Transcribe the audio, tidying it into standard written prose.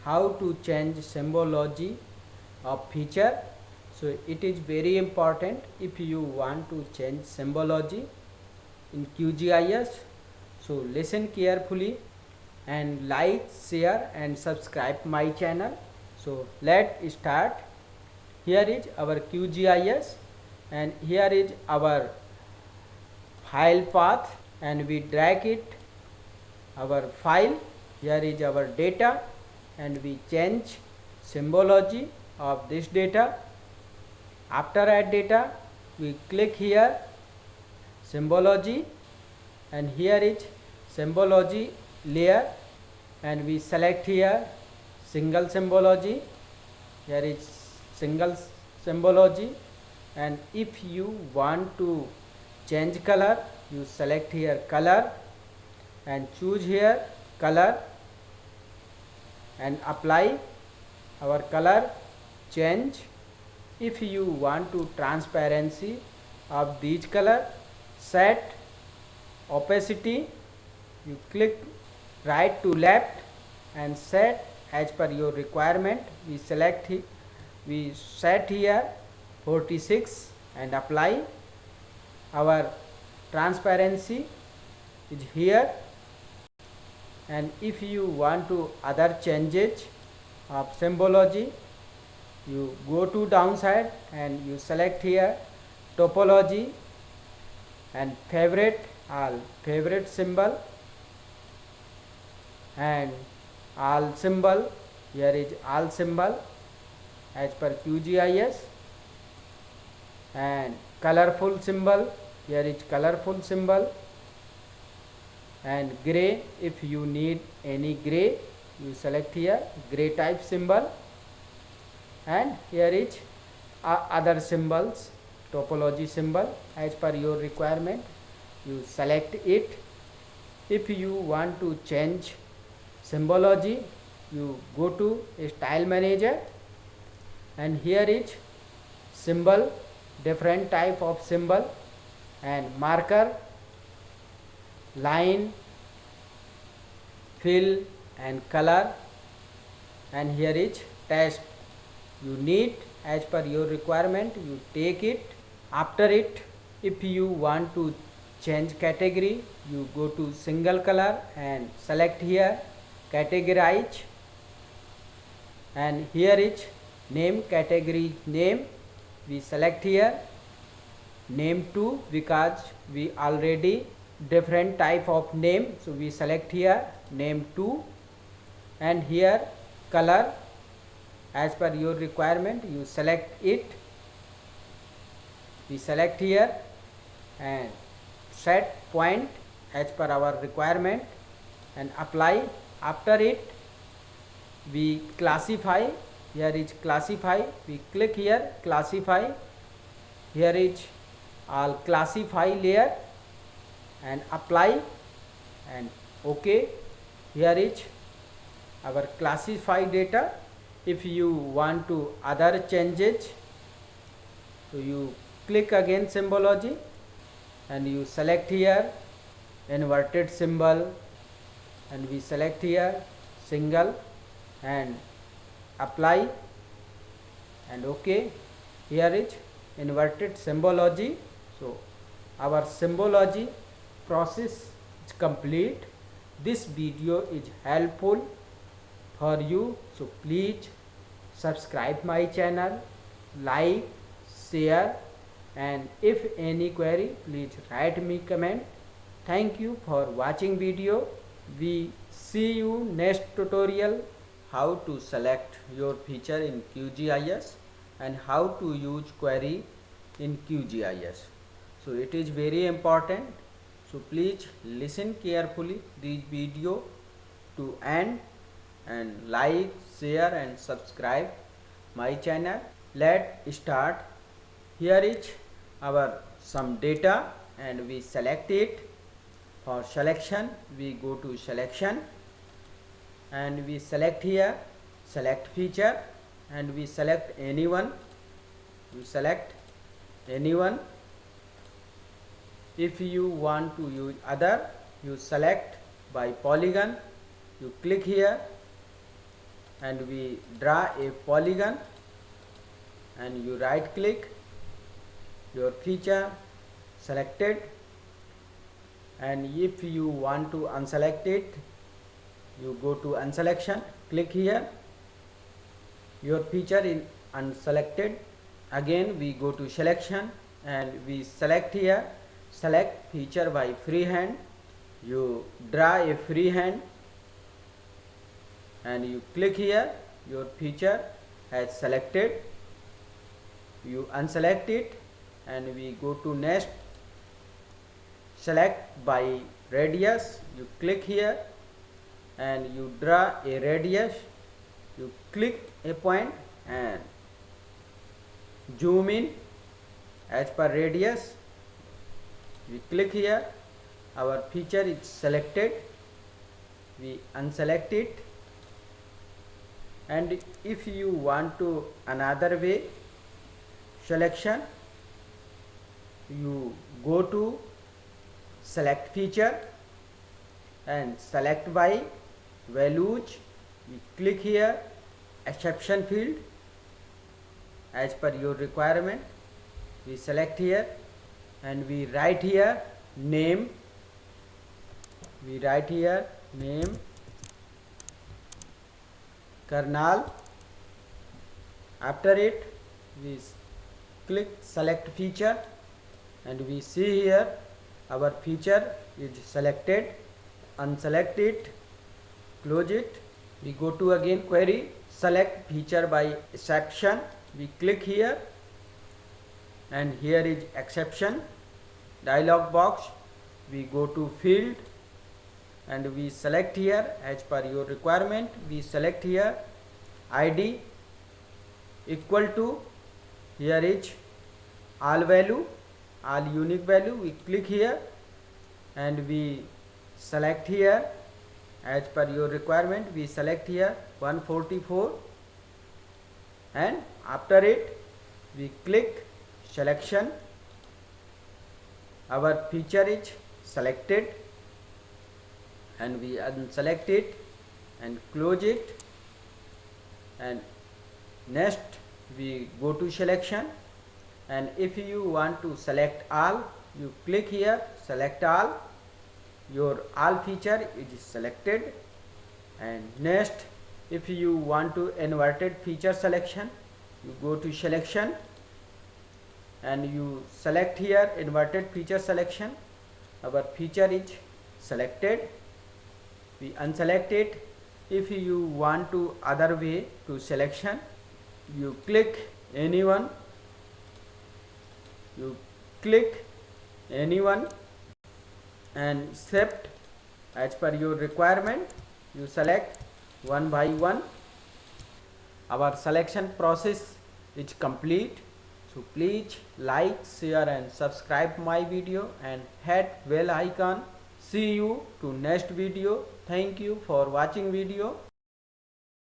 how to change symbology of feature. So it is very important if you want to change symbology in QGIS. So listen carefully and like, share and subscribe my channel. So let's start. Here is our QGIS and here is our file path, and we drag it our file. Here is our data and we change symbology of this data. After add data, we click here symbology, and here is symbology layer, and we select here single symbology. Here is single symbology, and if you want to change color, you select here color and choose here color and apply our color change. If you want to transparency of these color, set opacity, you click right to left and set as per your requirement. We set here 46 and apply. Our transparency is here, and if you want to other changes of symbology, you go to downside and you select here topology and favorite symbol and all symbol. Here is all symbol as per QGIS, and colorful symbol. Here is colorful symbol, and gray, if you need any gray, you select here gray type symbol, and here is other symbols, topology symbol as per your requirement, you select it. If you want to change symbology, you go to style manager, and here is symbol, different type of symbol, and marker, line, fill and color, and here is text. You need as per your requirement, you take it. After it, if you want to change category, you go to single color and select here categorize, and here is name, category name, we select here name 2 because we already different type of name, so we select here name 2, and here color as per your requirement, you select it. We select here and set point as per our requirement and apply. After it, we classify. Here is classify, we click here classify. Here is all classify layer and apply and OK. Here is our classify data. If you want to other changes, so you click again symbology and you select here inverted symbol, and we select here single and apply and OK. Here is inverted symbology. So our symbology process is complete. This video is helpful for you, so please subscribe my channel, like, share, and if any query, please write me comment. Thank you for watching video. We see you next tutorial, how to select your feature in QGIS and how to use query in QGIS. So it is very important, so please listen carefully this video to end, and like, share and subscribe my channel. Let's start. Here is our some data and we select it. For selection, we go to selection and we select here select feature, and we select anyone. You select anyone. If you want to use other, you select by polygon. You click here and we draw a polygon, and you right click your feature selected, and if you want to unselect it, you go to unselection, click here, your feature is unselected. Again we go to selection and we select here, select feature by freehand, you draw a freehand and you click here, your feature has selected, you unselect it and we go to next, select by radius, you click here and you draw a radius, you click a point and zoom in as per radius, we click here, our feature is selected, we unselect it, and if you want to another way selection, you go to select feature and select by values, you click here exception field as per your requirement, we select here and we write here name, kernel. After it we click select feature and we see here our feature is selected, unselect it, close it, we go to again query, select feature by exception, we click here and here is exception dialog box, we go to field and we select here as per your requirement, we select here id equal to, here is all value, all unique value, we click here and we select here as per your requirement, we select here 144 and after it we click selection, our feature is selected and we unselect it and close it, and next we go to selection, and if you want to select all, you click here select all, your all feature is selected, and next if you want to inverted feature selection, you go to selection and you select here inverted feature selection, our feature is selected, we unselect it. If you want to other way to selection, you click anyone, and except as per your requirement, you select one by one. Our selection process is complete, so please like, share and subscribe my video and hit bell icon. See you to next video. Thank you for watching video.